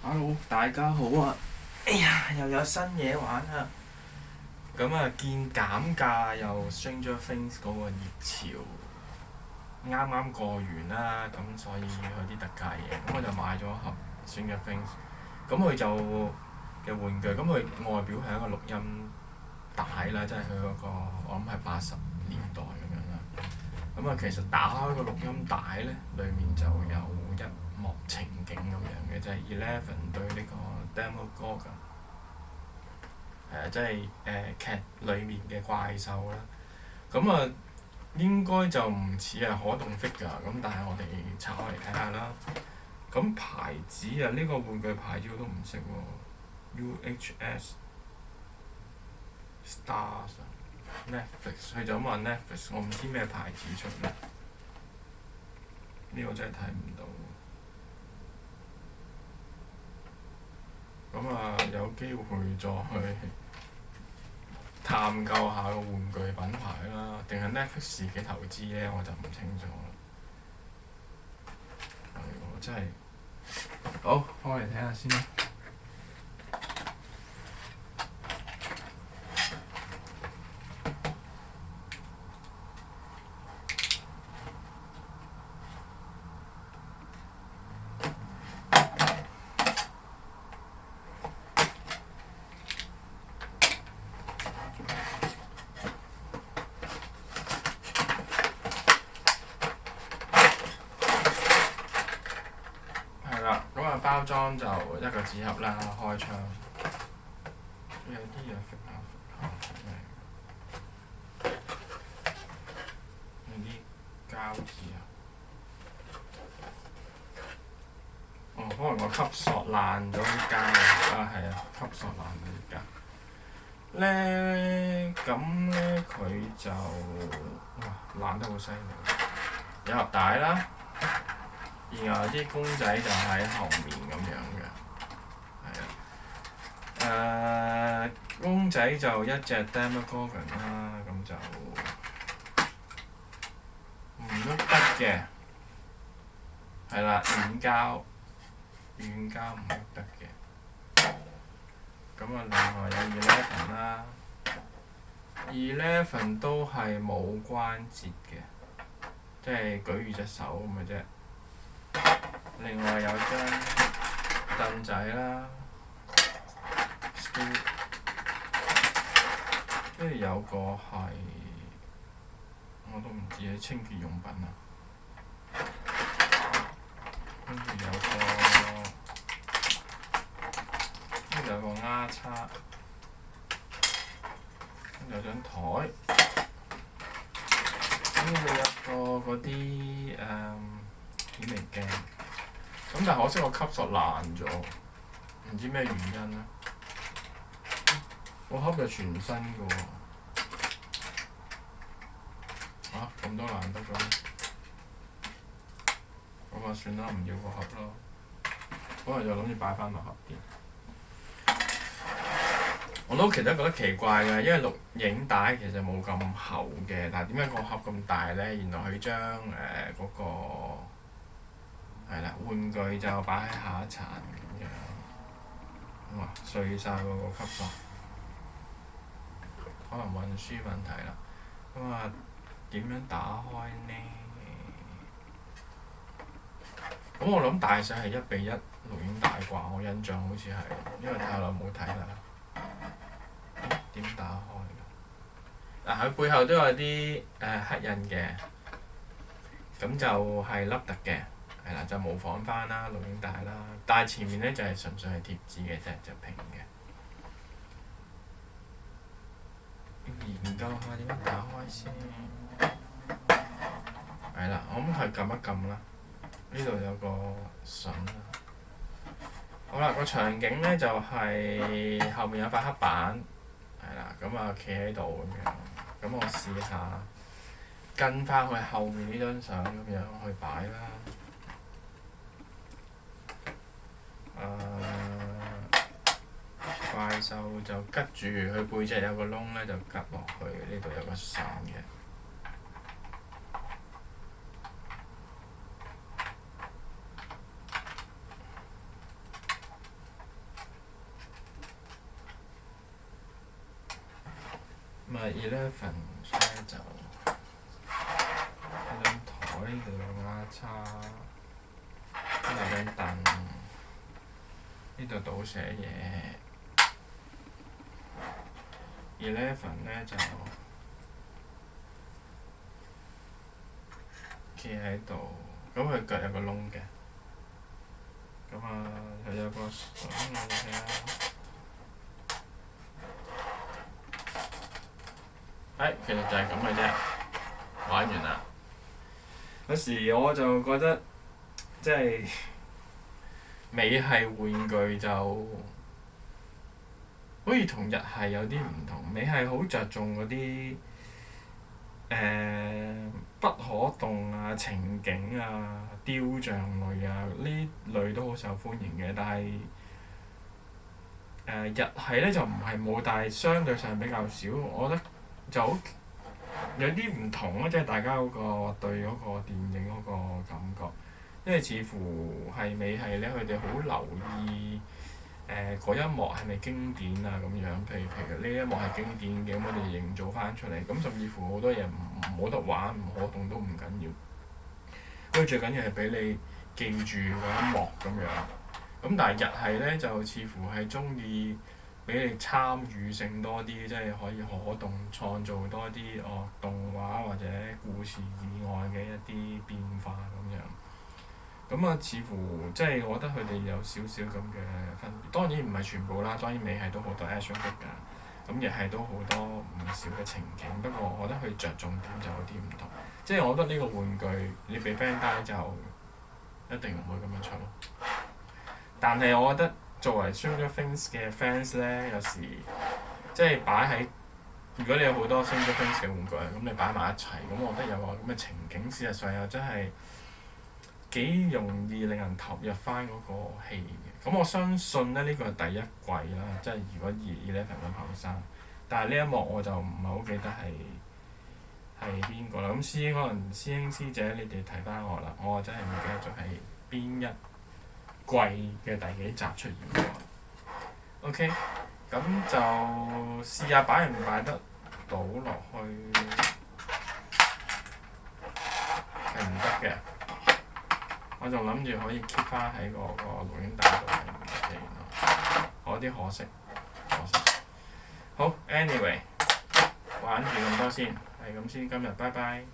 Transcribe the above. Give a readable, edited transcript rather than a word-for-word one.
Hello，大家好啊！哎呀，又有新嘢玩啊！咁啊，見減價又 Stranger Things 嗰個熱潮啱啱過完啦，咁所以佢啲特價嘢，咁我就買咗盒 Stranger Things。咁佢就嘅玩具，咁佢外表係一個錄音帶啦，即係佢嗰個我諗係80年代咁樣啦。咁啊，其實打開個錄音帶咧，裡面就有一幕情景咁樣嘅，就係 Eleven 對呢個 Demogorgon 即係劇裡面嘅怪獸啦。咁啊，應該就唔似係可動 figure 咁，但係我哋拆開嚟睇下啦。咁牌子啊，呢個玩具牌子我都唔識喎，UHS Stars Netflix， 佢就咁話 Netflix， 我唔知咩牌子出嘅。呢個真係睇唔到。咁啊，有機會再去探究下個玩具品牌啦，定係 Netflix 自己投資呢？我就唔清楚啦。係喎，真係好，開嚟睇下先啦。係啦，咁啊包裝就一個紙盒啦，開窗。有啲嘢揈下揈下，有啲膠紙啊。哦，可能個吸索爛咗啲膠啊，係啊，吸索爛咗啲膠。咁咧佢就爛得好犀利。有盒帶啦，然後啲公仔就喺後面咁樣嘅，係啊。公仔就一隻 Demogorgon 啦，咁就唔喐得嘅，係啦，軟膠唔喐得嘅。咁啊，另外有 Eleven 啦，Eleven 都係冇關節嘅，即係舉住隻手咁嘅啫。另外有張凳仔啦，跟住有個係我都唔知係清潔用品啊。跟住有個丫叉，跟住有張台，跟住有個嗰啲顯微鏡。咁但係可惜個吸索爛咗，唔知咩原因咧。個盒就全新嘅喎。咁都爛得嘅咩？咁啊算啦，唔要個盒咯。可能就諗住擺翻落盒邊。我都其實覺得奇怪嘅，因為錄影帶其實冇咁厚嘅，但係點解個盒咁大咧？原來佢將嗰個係啦玩具就擺喺下一層咁樣。哇！碎晒喎個吸索，可能運輸問題啦。咁啊，點樣打開呢？咁我諗大細係1:1錄影帶啩，我印象好似係，因為太耐冇睇啦。點打開㗎？佢背後都有啲黑印嘅，咁就係凹凸嘅，係啦，就模仿翻啦錄影帶啦。但係前面咧就係純粹係貼紙嘅啫，就平嘅。研究下點樣打開先。係啦，我諗係撳一撳啦。呢度有個筍啦。好啦，個場景咧就係後面有塊黑板。係啦，咁啊企喺度咁樣，咁我試下跟翻去後面呢張相咁樣去擺啦。怪獸就吉住佢背脊有個窿咧，就吉落去呢度有個線嘅。咪 Eleven 咧就有張台，呢度有牙叉，呢度有張凳，呢度倒寫嘢。Eleven 咧就企喺度，咁佢腳有個窿嘅，咁啊佢有個筍你睇下。其實就係咁嘅啫，玩完啦。有時我就覺得，即係美系玩具就好似同日系有啲唔同。美系好着重嗰啲不可動啊、情景啊、雕像類啊，呢類都好受歡迎嘅。但係日系咧就唔係冇，但係相對上比較少。我覺得就好有啲唔同咯，即係大家嗰個對嗰個電影嗰個感覺，因為似乎係美系咧，佢哋好留意嗰一幕係咪經典啊咁樣。譬如呢一幕係經典嘅，咁我哋營造翻出嚟。咁甚至乎好多嘢冇得玩、唔可動都唔緊要，因為最緊要係俾你記住嗰一幕咁樣。咁但係日系咧就似乎係中意俾你參與性多啲，即係可以可動創造多啲動畫或者故事以外嘅一啲變化咁樣。咁啊，似乎即係我覺得佢哋有少少咁嘅分別。當然唔係全部啦，當然美系都好多 action figure 㗎，咁日系都好多唔少嘅情景。不過我覺得佢着重點就有啲唔同。即係我覺得呢個玩具你俾 Bandai 就一定唔會咁樣出咯。但係我覺得作為 Stranger Things 嘅 fans 咧，有時即係擺喺，如果你有好多 Stranger Things 嘅玩具，咁你擺埋一齊，咁我覺得有個咁嘅情景，事實上又真係幾容易令人投入翻嗰個戲嘅。咁我相信咧，呢個係第一季啦，即係如果Eleven咁後生。但係呢一幕我就唔係好記得係邊個啦。咁師兄可能師兄師姐你哋提翻我啦，我真係唔記得咗係邊一季嘅第幾集出現過。OK，咁就試下擺唔擺得到落去，係唔得嘅。我仲諗住可以 keep 翻喺個錄影帶度，係唔得嘅原來，有啲可惜。好 ，anyway，玩住咁多先，係咁先，今日拜拜。